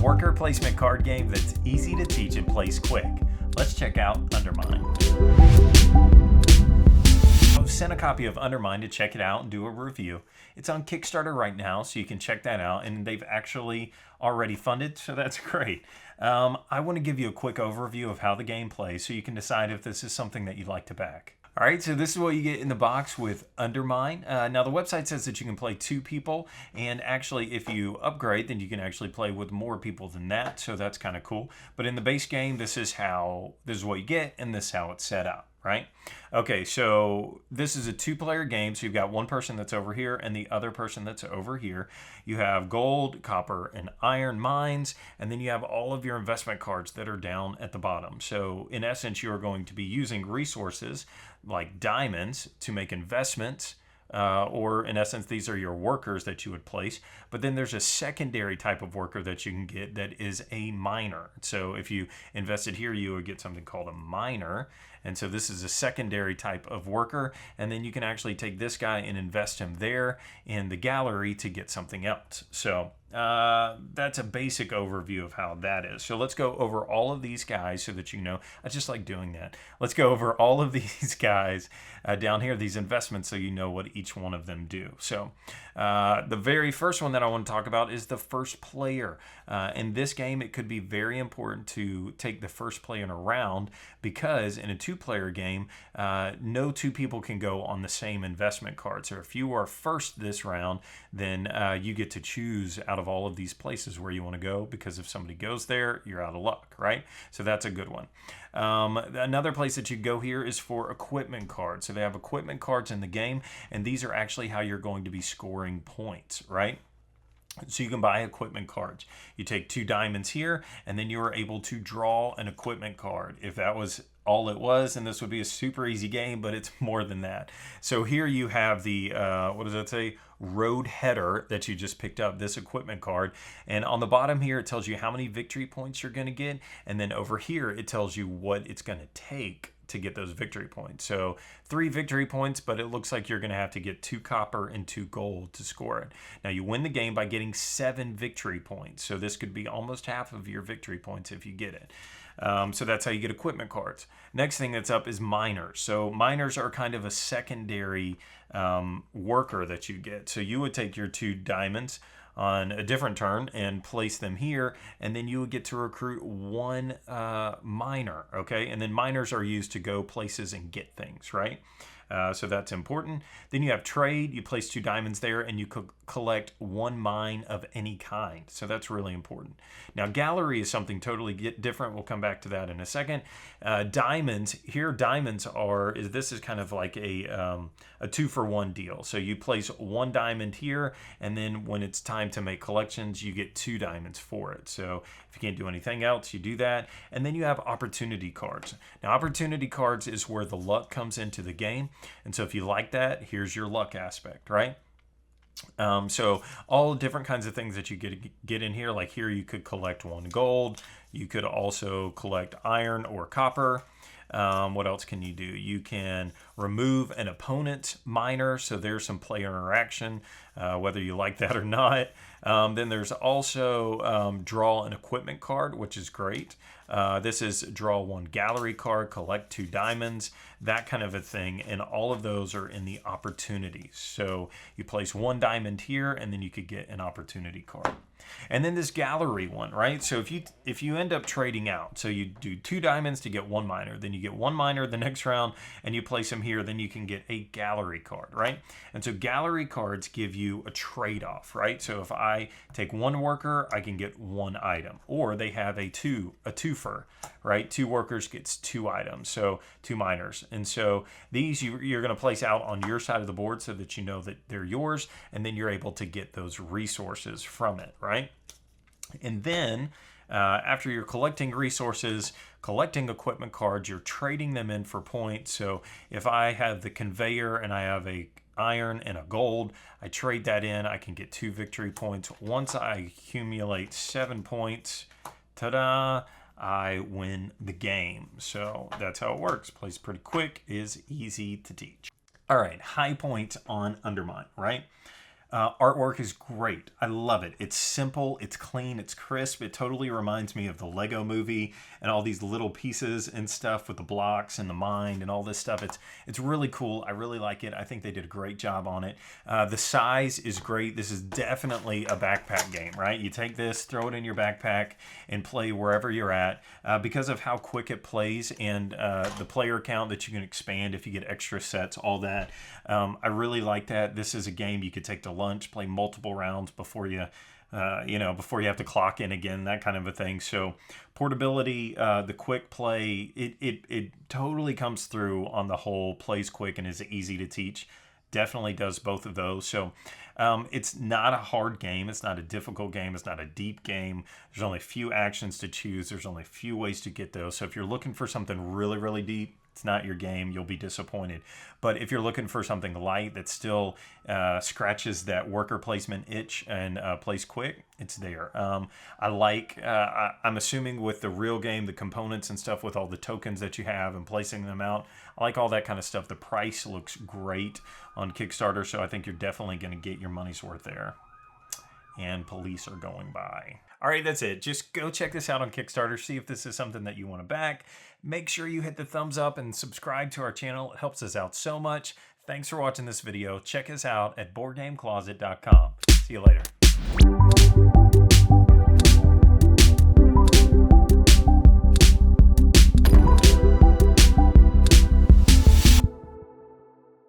worker placement card game that's easy to teach and plays quick. Let's check out Undermine. I've sent a copy of Undermine to check it out and do a review. It's on Kickstarter right now, so you can check that out, and they've actually already funded, so that's great. I want to give you a quick overview of how the game plays so you can decide if this is something that you'd like to back. All right, so this is what you get in the box with Undermine. Now, the website says that you can play 2 people, and actually, if you upgrade, then you can actually play with more people than that, so that's kind of cool. But in the base game, this is what you get, and this is how it's set up, right? Okay, so this is a 2-player game, so you've got one person that's over here and the other person that's over here. You have gold, copper, and iron mines, and then you have all of your investment cards that are down at the bottom. So in essence, you're going to be using resources like diamonds to make investments, or in essence, these are your workers that you would place. But then there's a secondary type of worker that you can get that is a miner. So if you invested here, you would get something called a miner. And so this is a secondary type of worker. And then you can actually take this guy and invest him there in the gallery to get something else. So that's a basic overview of how that is. So let's go over all of these guys so that you know. I just like doing that. Let's go over all of these guys down here, these investments, so you know what each one of them do. So the very first one that I want to talk about is the first player. In this game, it could be very important to take the first player in a round because in a 2-player game, no 2 people can go on the same investment card. So if you are first this round, then you get to choose out of all of these places where you want to go, because if somebody goes there, you're out of luck, right? So that's a good one. Another place that you go here is for equipment cards. So they have equipment cards in the game, and these are actually how you're going to be scoring points, right? So you can buy equipment cards. You take 2 diamonds here, and then you are able to draw an equipment card. If that was all it was, and this would be a super easy game, but it's more than that. So here you have the, what does that say? Road header that you just picked up, this equipment card. And on the bottom here, it tells you how many victory points you're going to get. And then over here, it tells you what it's going to take to get those victory points. So 3 victory points, but it looks like you're going to have to get 2 copper and 2 gold to score it. Now you win the game by getting 7 victory points. So this could be almost half of your victory points if you get it. So that's how you get equipment cards. Next thing that's up is miners. So miners are kind of a secondary worker that you get. So you would take your 2 diamonds on a different turn and place them here, and then you would get to recruit 1 miner, okay? And then miners are used to go places and get things, right? So that's important. Then you have trade. You place 2 diamonds there, and you could collect 1 mine of any kind. So that's really important. Now, gallery is something totally different. We'll come back to that in a second. Diamonds, here diamonds this is kind of like a 2-for-1 deal. So you place 1 diamond here, and then when it's time to make collections, you get 2 diamonds for it. So if you can't do anything else, you do that. And then you have opportunity cards. Now, opportunity cards is where the luck comes into the game. And so if you like that, here's your luck aspect, right? So all different kinds of things that you get in here, like here you could collect 1 gold. You could also collect iron or copper. What else can you do? You can remove an opponent's miner, so there's some player interaction, whether you like that or not. Then there's also draw an equipment card, which is great. This is draw 1 gallery card, collect 2 diamonds, that kind of a thing. And all of those are in the opportunities. So you place 1 diamond here, and then you could get an opportunity card. And then this gallery one, right? So if you end up trading out, so you do 2 diamonds to get 1 miner, then you get 1 miner the next round, and you place them here, then you can get a gallery card, right? And so gallery cards give you a trade-off, right? So if I take 1 worker, I can get 1 item, or they have a twofer, right? 2 workers gets 2 items, so 2 miners. And so these you're going to place out on your side of the board so that you know that they're yours, and then you're able to get those resources from it, right? And then after you're collecting resources, collecting equipment cards, you're trading them in for points. So if I have the conveyor and I have a iron and a gold, I trade that in, I can get 2 victory points. Once I accumulate 7 points, ta-da, I win the game. So that's how it works. Plays pretty quick, is easy to teach. All right, high points on Undermine, right? Artwork is great. I love it. It's simple, it's clean, it's crisp. It totally reminds me of the Lego movie and all these little pieces and stuff with the blocks and the mind and all this stuff. It's really cool. I really like it. I think they did a great job on it. The size is great. This is definitely a backpack game, right? You take this, throw it in your backpack, and play wherever you're at. Because of how quick it plays and the player count that you can expand if you get extra sets, all that. I really like that. This is a game you could take to lunch, play multiple rounds before you before you have to clock in again, that kind of a thing. So portability, the quick play, it totally comes through on the whole, plays quick and is easy to teach. Definitely does both of those. So it's not a hard game. It's not a difficult game. It's not a deep game. There's only a few actions to choose. There's only a few ways to get those. So if you're looking for something really, really deep, it's not your game. You'll be disappointed. But if you're looking for something light that still scratches that worker placement itch and plays quick, it's there. I'm assuming with the real game, the components and stuff with all the tokens that you have and placing them out, I like all that kind of stuff. The price looks great on Kickstarter, so I think you're definitely going to get your money's worth there. And police are going by. All right, that's it. Just go check this out on Kickstarter. See if this is something that you want to back. Make sure you hit the thumbs up and subscribe to our channel. It helps us out so much. Thanks for watching this video. Check us out at BoardGameCloset.com. See you later.